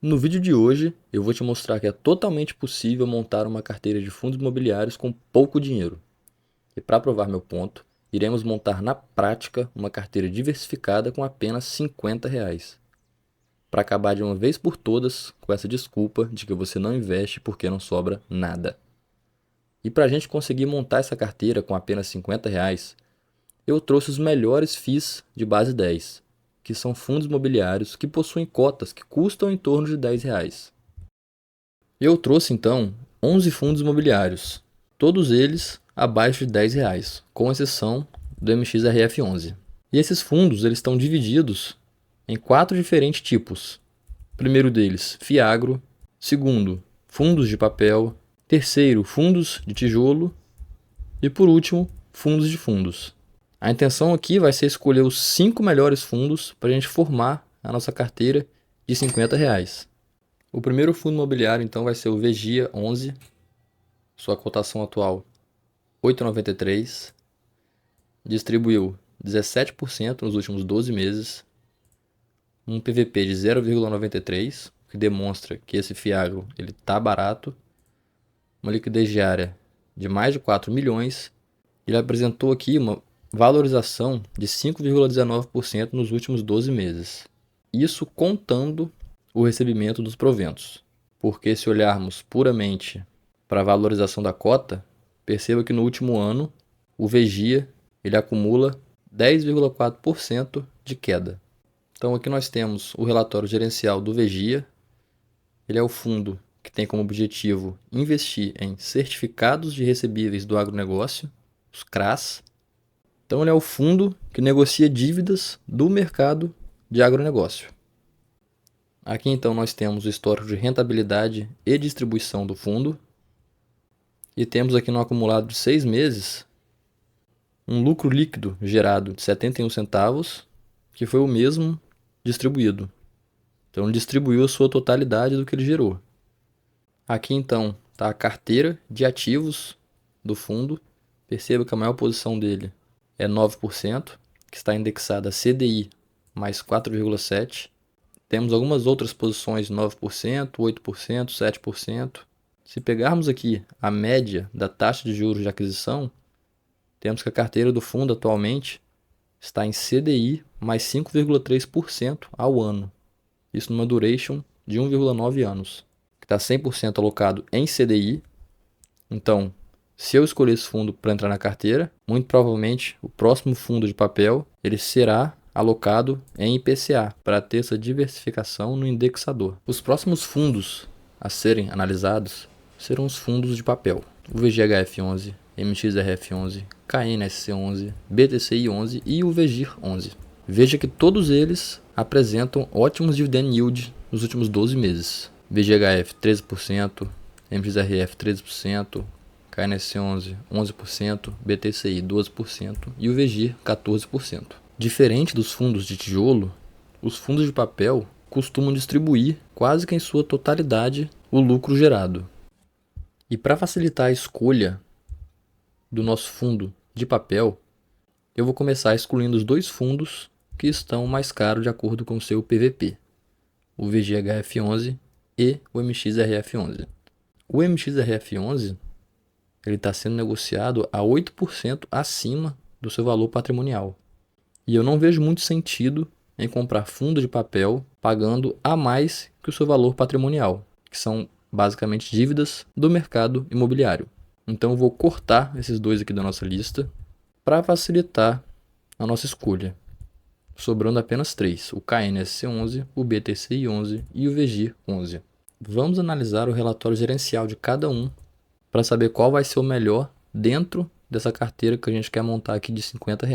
No vídeo de hoje, eu vou te mostrar que é totalmente possível montar uma carteira de fundos imobiliários com pouco dinheiro. E para provar meu ponto, iremos montar na prática uma carteira diversificada com apenas R$ 50, para acabar de uma vez por todas com essa desculpa de que você não investe porque não sobra nada. E para a gente conseguir montar essa carteira com apenas R$ 50, eu trouxe os melhores FIIs de base 10, que são fundos imobiliários que possuem cotas que custam em torno de R$ 10. Eu trouxe então 11 fundos imobiliários, todos eles abaixo de R$ 10, com exceção do MXRF11. E esses fundos eles estão divididos em 4 diferentes tipos. O primeiro deles, Fiagro. Segundo, fundos de papel. Terceiro, fundos de tijolo. E por último, fundos de fundos. A intenção aqui vai ser escolher os 5 melhores fundos para a gente formar a nossa carteira de R$ 50. O primeiro fundo imobiliário então vai ser o Vigia 11, sua cotação atual 8,93, distribuiu 17% nos últimos 12 meses, um PVP de 0,93, o que demonstra que esse Fiagro está barato, uma liquidez diária de mais de 4 milhões, ele apresentou aqui uma valorização de 5,19% nos últimos 12 meses. Isso contando o recebimento dos proventos. Porque se olharmos puramente para a valorização da cota, perceba que no último ano o Vigia ele acumula 10,4% de queda. Então aqui nós temos o relatório gerencial do Vigia. Ele é o fundo que tem como objetivo investir em certificados de recebíveis do agronegócio, os CRAs. Então ele é o fundo que negocia dívidas do mercado de agronegócio. Aqui então nós temos o histórico de rentabilidade e distribuição do fundo. E temos aqui no acumulado de 6 meses um lucro líquido gerado de 71 centavos, que foi o mesmo distribuído. Então ele distribuiu a sua totalidade do que ele gerou. Aqui então está a carteira de ativos do fundo. Perceba que a maior posição dele é 9%, que está indexada a CDI mais 4,7%. Temos algumas outras posições 9%, 8%, 7%. Se pegarmos aqui a média da taxa de juros de aquisição, temos que a carteira do fundo atualmente está em CDI mais 5,3% ao ano. Isso numa duration de 1,9 anos, que está 100% alocado em CDI. Então, se eu escolher esse fundo para entrar na carteira, muito provavelmente o próximo fundo de papel ele será alocado em IPCA, para ter essa diversificação no indexador. Os próximos fundos a serem analisados serão os fundos de papel, o VGHF11, MXRF11, KNSC11, BTCI11 e o VGIR11. Veja que todos eles apresentam ótimos dividend yield nos últimos 12 meses. VGHF 13%, MXRF 13%, KNSC11 11%, BTCI 12% e o VGIR 14%. Diferente dos fundos de tijolo, os fundos de papel costumam distribuir quase que em sua totalidade o lucro gerado. E para facilitar a escolha do nosso fundo de papel, eu vou começar excluindo os 2 fundos que estão mais caros de acordo com o seu PVP, o VGHF11 e o MXRF11. O MXRF11 está sendo negociado a 8% acima do seu valor patrimonial. E eu não vejo muito sentido em comprar fundo de papel pagando a mais que o seu valor patrimonial, que são basicamente dívidas do mercado imobiliário. Então eu vou cortar esses 2 aqui da nossa lista para facilitar a nossa escolha, sobrando apenas 3, o KNSC11, o BTCI11 e o VGIR11. Vamos analisar o relatório gerencial de cada um para saber qual vai ser o melhor dentro dessa carteira que a gente quer montar aqui de R$ 50.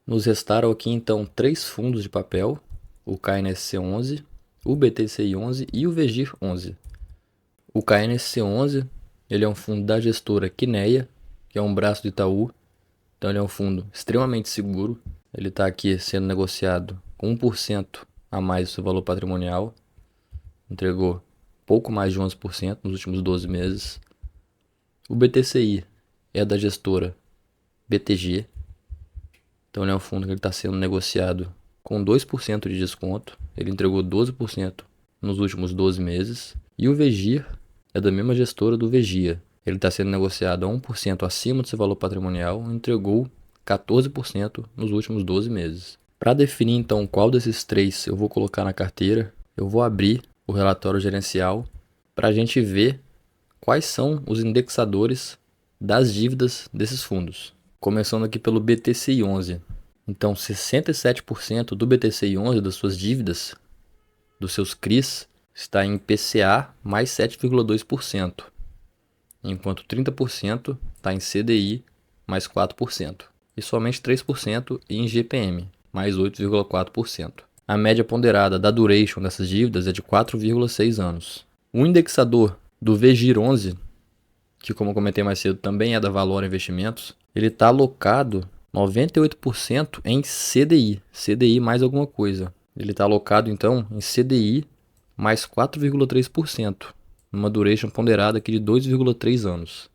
Nos restaram aqui então 3 fundos de papel, o KNSC11, o BTCI11 e o VGIR11. O KNSC11 ele é um fundo da gestora Quineia, que é um braço do Itaú, então ele é um fundo extremamente seguro. Ele está aqui sendo negociado com 1% a mais do seu valor patrimonial, entregou pouco mais de 11% nos últimos 12 meses. O BTCI é da gestora BTG, então ele é um fundo que está sendo negociado com 2% de desconto. Ele entregou 12% nos últimos 12 meses. E o VGIR é da mesma gestora do VGIA. Ele está sendo negociado a 1% acima do seu valor patrimonial e entregou 14% nos últimos 12 meses. Para definir então qual desses três eu vou colocar na carteira, eu vou abrir o relatório gerencial para a gente ver quais são os indexadores das dívidas desses fundos. Começando aqui pelo BTCI11. Então, 67% do BTCI11, das suas dívidas, dos seus CRIs, está em IPCA mais 7,2%, enquanto 30% está em CDI mais 4%, e somente 3% em GPM, mais 8,4%. A média ponderada da duration dessas dívidas é de 4,6 anos. O indexador do VGIR11, que como eu comentei mais cedo também é da Valora Investimentos, ele está alocado 98% em CDI, CDI mais alguma coisa. Ele está alocado então em CDI mais 4,3%, numa duration ponderada aqui de 2,3 anos.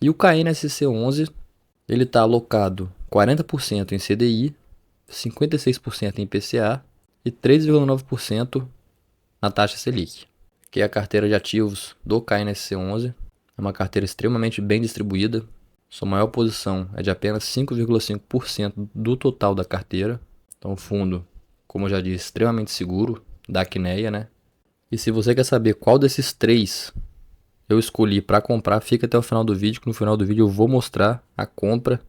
E o KNSC11, ele está alocado 40% em CDI, 56% em IPCA e 3,9% na taxa Selic, que é a carteira de ativos do KNSC11. É uma carteira extremamente bem distribuída. Sua maior posição é de apenas 5,5% do total da carteira. Então o fundo, como eu já disse, extremamente seguro, da Acneia, né? E se você quer saber qual desses três eu escolhi para comprar, fica até o final do vídeo, que no final do vídeo eu vou mostrar a compra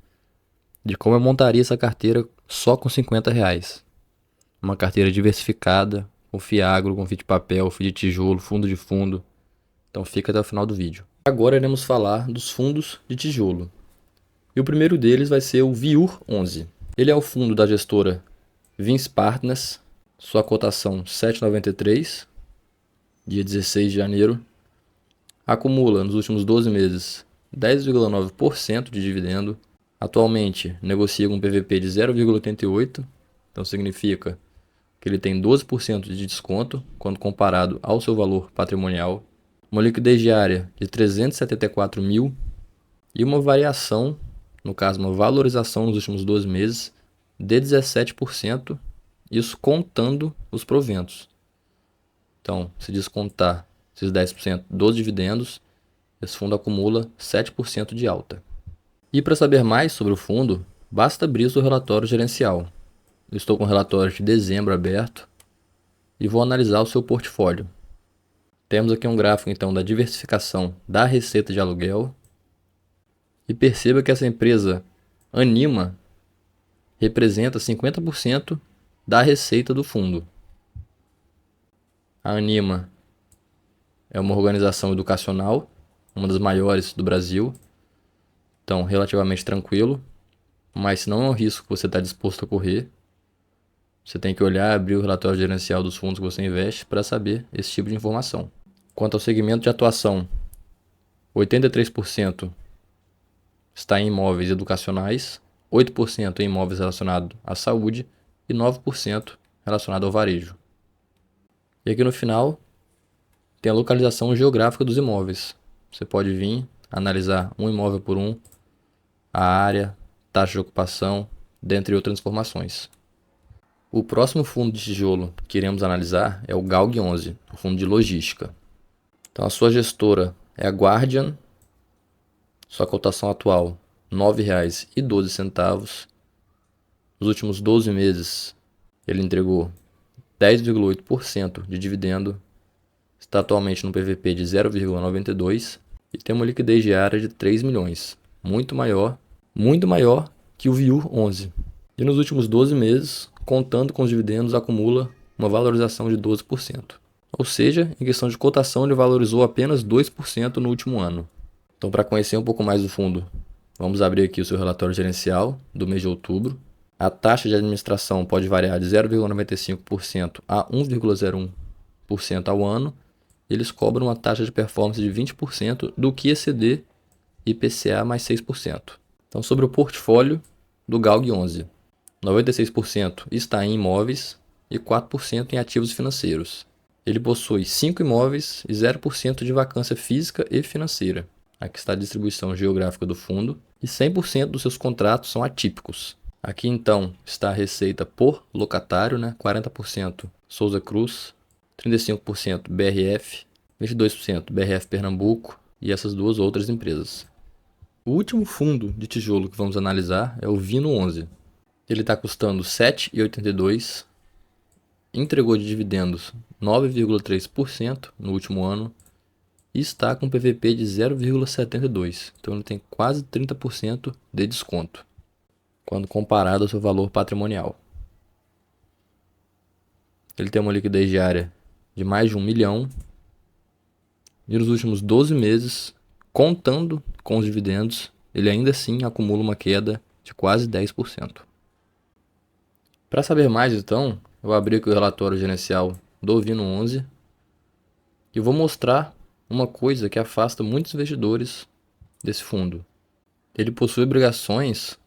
de como eu montaria essa carteira só com R$50. Uma carteira diversificada, com FII agro, com FII de papel, FII de tijolo, fundo de fundo. Então fica até o final do vídeo. Agora iremos falar dos fundos de tijolo. E o primeiro deles vai ser o VIUR11. Ele é o fundo da gestora Vinci Partners, sua cotação 7,93, dia 16 de janeiro. Acumula nos últimos 12 meses 10,9% de dividendo. Atualmente negocia com um PVP de 0,88, então significa que ele tem 12% de desconto quando comparado ao seu valor patrimonial. Uma liquidez diária de 374 mil e uma variação, no caso uma valorização nos últimos 12 meses de 17%, isso contando os proventos. Então, se descontar esses 10% dos dividendos, esse fundo acumula 7% de alta. E para saber mais sobre o fundo, basta abrir o seu relatório gerencial. Eu estou com o relatório de dezembro aberto e vou analisar o seu portfólio. Temos aqui um gráfico então da diversificação da receita de aluguel. E perceba que essa empresa Anima representa 50% da receita do fundo. A Anima é uma organização educacional, uma das maiores do Brasil. Então, relativamente tranquilo, mas não é um risco que você está disposto a correr. Você tem que olhar, abrir o relatório gerencial dos fundos que você investe para saber esse tipo de informação. Quanto ao segmento de atuação, 83% está em imóveis educacionais, 8% em imóveis relacionados à saúde e 9% relacionado ao varejo. E aqui no final tem a localização geográfica dos imóveis. Você pode vir analisar um imóvel por um, a área, taxa de ocupação, dentre outras informações. O próximo fundo de tijolo que iremos analisar é o GALG11, o fundo de logística. Então a sua gestora é a Guardian, sua cotação atual R$ 9,12. Nos últimos 12 meses ele entregou 10,8% de dividendo, está atualmente no PVP de 0,92 e tem uma liquidez diária de 3 milhões, muito maior que o VIUR11. E nos últimos 12 meses, contando com os dividendos, acumula uma valorização de 12%. Ou seja, em questão de cotação, ele valorizou apenas 2% no último ano. Então, para conhecer um pouco mais do fundo, vamos abrir aqui o seu relatório gerencial do mês de outubro. A taxa de administração pode variar de 0,95% a 1,01% ao ano. Eles cobram uma taxa de performance de 20% do que exceder IPCA mais 6%. Então, sobre o portfólio do GALG11, 96% está em imóveis e 4% em ativos financeiros. Ele possui 5 imóveis e 0% de vacância física e financeira. Aqui está a distribuição geográfica do fundo e 100% dos seus contratos são atípicos. Aqui então está a receita por locatário, 40% Souza Cruz, 35% BRF, 22% BRF Pernambuco e essas duas outras empresas. O último fundo de tijolo que vamos analisar é o Vino 11. Ele está custando R$ 7,82, entregou de dividendos 9,3% no último ano e está com PVP de 0,72. Então ele tem quase 30% de desconto quando comparado ao seu valor patrimonial. Ele tem uma liquidez diária de mais de 1 milhão e nos últimos 12 meses, contando com os dividendos, ele ainda assim acumula uma queda de quase 10%. Para saber mais, então, eu abri aqui o relatório gerencial do Vino 11 e vou mostrar uma coisa que afasta muitos investidores desse fundo. Ele possui obrigações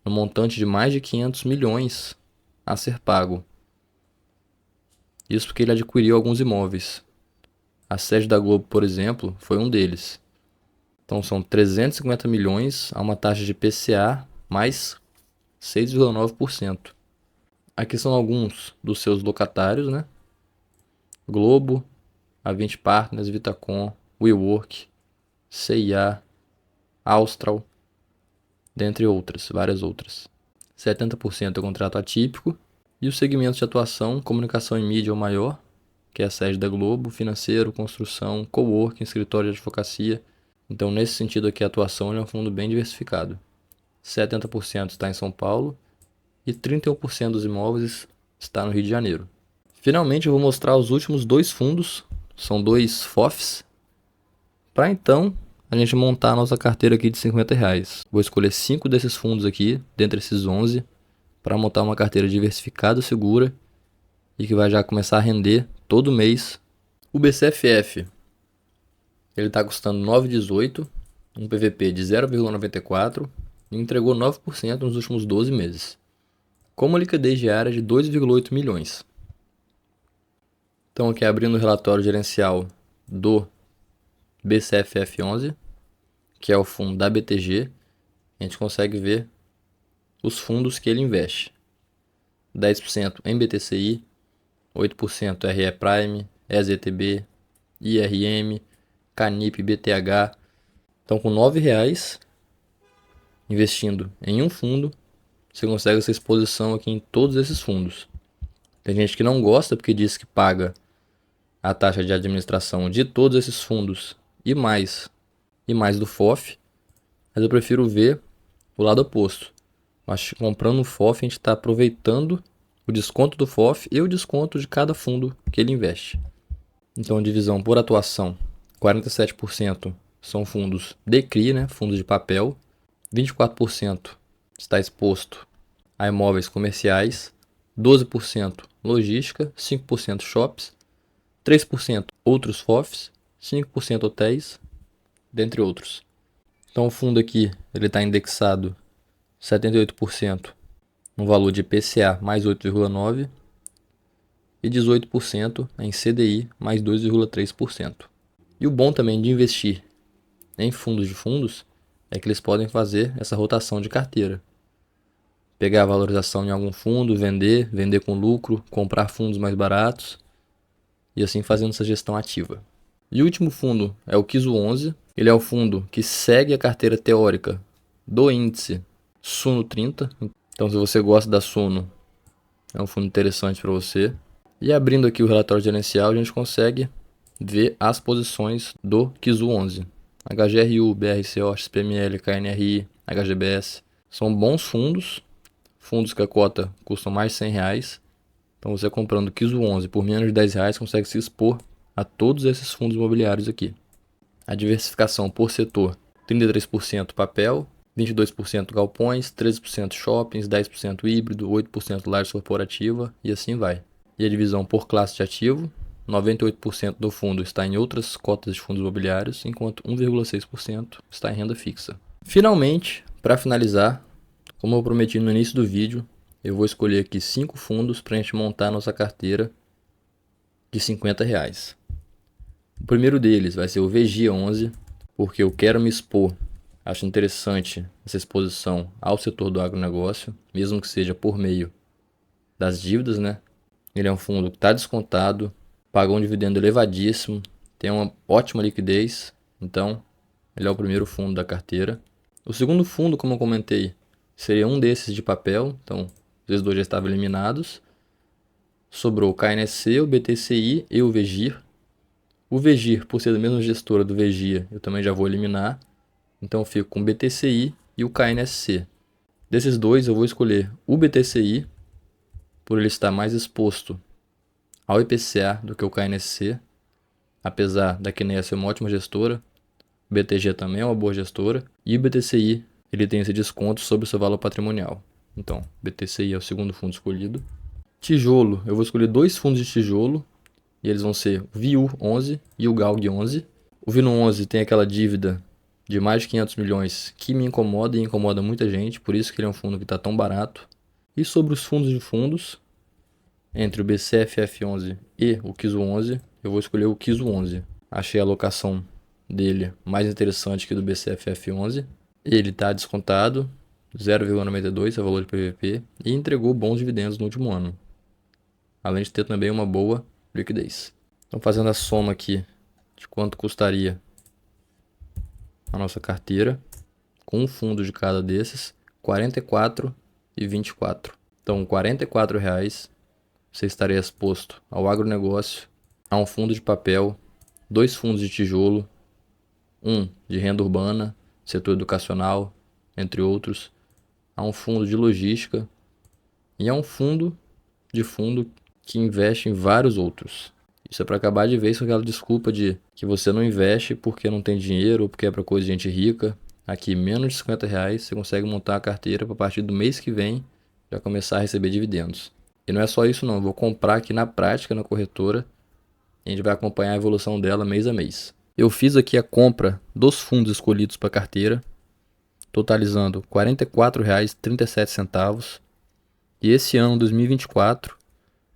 no montante de mais de 500 milhões a ser pago. Isso porque ele adquiriu alguns imóveis. A sede da Globo, por exemplo, foi um deles. Então são 350 milhões a uma taxa de IPCA mais 6,9%. Aqui são alguns dos seus locatários, né? Globo, A20 Partners, Vitacom, WeWork, CIA, Austral, dentre outras, várias outras. 70% é contrato atípico e os segmentos de atuação, comunicação e mídia é o maior, que é a sede da Globo, financeiro, construção, coworking, escritório de advocacia. Então, nesse sentido aqui, a atuação é um fundo bem diversificado. 70% está em São Paulo e 31% dos imóveis está no Rio de Janeiro. Finalmente, eu vou mostrar os últimos dois fundos, são dois FOFs, para então a gente montar a nossa carteira aqui de R$50. Vou escolher 5 desses fundos aqui, dentre esses 11, para montar uma carteira diversificada, segura e que vai já começar a render todo mês. O BCFF, ele está custando R$ 9,18, um PVP de 0,94 e entregou 9% nos últimos 12 meses, com uma liquidez diária de 2,8 milhões. Então aqui abrindo o relatório gerencial do BCFF11, que é o fundo da BTG, a gente consegue ver os fundos que ele investe. 10% em BTCI, 8% RE Prime, EZTB, IRM, Canip, BTH. Então com R$ 9,00 investindo em um fundo, você consegue essa exposição aqui em todos esses fundos. Tem gente que não gosta porque diz que paga a taxa de administração de todos esses fundos e mais do FOF, mas eu prefiro ver o lado oposto. Acho que comprando um FOF a gente está aproveitando o desconto do FOF e o desconto de cada fundo que ele investe. Então a divisão por atuação, 47% são fundos de CRI, né, fundos de papel, 24% está exposto a imóveis comerciais, 12% logística, 5% shops, 3% outros FOFs, 5% hotéis, dentre outros. Então o fundo aqui ele está indexado 78% no valor de IPCA mais 8,9% e 18% em CDI mais 2,3%. E o bom também de investir em fundos de fundos é que eles podem fazer essa rotação de carteira. Pegar a valorização em algum fundo, vender com lucro, comprar fundos mais baratos e assim fazendo essa gestão ativa. E o último fundo é o Kiso 11. Ele é o fundo que segue a carteira teórica do índice Suno 30. Então, se você gosta da Suno, é um fundo interessante para você. E abrindo aqui o relatório gerencial, a gente consegue ver as posições do Kiso 11. HGRU, BRCO, XPML, KNRI, HGBS. São bons fundos. Fundos que a cota custam mais de R$100. Então, você comprando Kiso 11 por menos de R$10 consegue se expor a todos esses fundos imobiliários aqui. A diversificação por setor, 33% papel, 22% galpões, 13% shoppings, 10% híbrido, 8% laje corporativa e assim vai. E a divisão por classe de ativo, 98% do fundo está em outras cotas de fundos imobiliários, enquanto 1,6% está em renda fixa. Finalmente, para finalizar, como eu prometi no início do vídeo, eu vou escolher aqui 5 fundos para a gente montar a nossa carteira de R$50. O primeiro deles vai ser o VG11, porque eu quero me expor. Acho interessante essa exposição ao setor do agronegócio, mesmo que seja por meio das dívidas, né? Ele é um fundo que está descontado, pagou um dividendo elevadíssimo, tem uma ótima liquidez, então ele é o primeiro fundo da carteira. O segundo fundo, como eu comentei, seria um desses de papel, então esses dois já estavam eliminados. Sobrou o KNSC, o BTCI e o VGIR. O VGIR, por ser da mesma gestora do VGIA, eu também já vou eliminar. Então eu fico com o BTCI e o KNSC. Desses dois eu vou escolher o BTCI, por ele estar mais exposto ao IPCA do que o KNSC. Apesar da Kinea ser uma ótima gestora, o BTG também é uma boa gestora. E o BTCI, ele tem esse desconto sobre o seu valor patrimonial. Então, BTCI é o segundo fundo escolhido. Tijolo, eu vou escolher dois fundos de tijolo. E eles vão ser o VIU11 e o GALG11. O VIU11 tem aquela dívida de mais de 500 milhões que me incomoda e incomoda muita gente. Por isso que ele é um fundo que está tão barato. E sobre os fundos de fundos, entre o BCFF11 e o KISU11, eu vou escolher o KISU11. Achei a alocação dele mais interessante que do BCFF11. Ele está descontado, 0,92 é o valor de PVP, e entregou bons dividendos no último ano, além de ter também uma boa liquidez. Então, fazendo a soma aqui de quanto custaria a nossa carteira, com um fundo de cada desses, R$ 44,24. Então, R$ 44 você estaria exposto ao agronegócio, a um fundo de papel, dois fundos de tijolo, um de renda urbana, setor educacional, entre outros, a um fundo de logística e a um fundo que investe em vários outros. Isso é para acabar de vez com aquela desculpa de que você não investe porque não tem dinheiro ou porque é para coisa de gente rica. Aqui, menos de R$ 50 você consegue montar a carteira para a partir do mês que vem já começar a receber dividendos. E não é só isso não, eu vou comprar aqui na prática na corretora e a gente vai acompanhar a evolução dela mês a mês. Eu fiz aqui a compra dos fundos escolhidos para a carteira, totalizando R$ 44,37. E esse ano, 2024,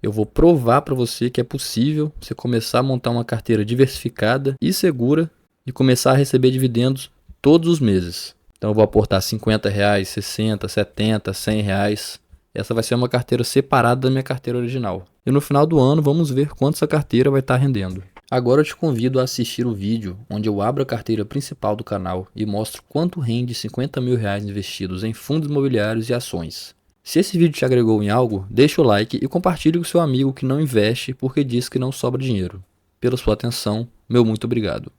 eu vou provar para você que é possível você começar a montar uma carteira diversificada e segura e começar a receber dividendos todos os meses. Então eu vou aportar R$ 50, 60, 70, R$ 100. Essa vai ser uma carteira separada da minha carteira original. E no final do ano vamos ver quanto essa carteira vai estar rendendo. Agora eu te convido a assistir o vídeo onde eu abro a carteira principal do canal e mostro quanto rende R$ 50 mil investidos em fundos imobiliários e ações. Se esse vídeo te agregou em algo, deixa o like e compartilhe com seu amigo que não investe porque diz que não sobra dinheiro. Pela sua atenção, meu muito obrigado.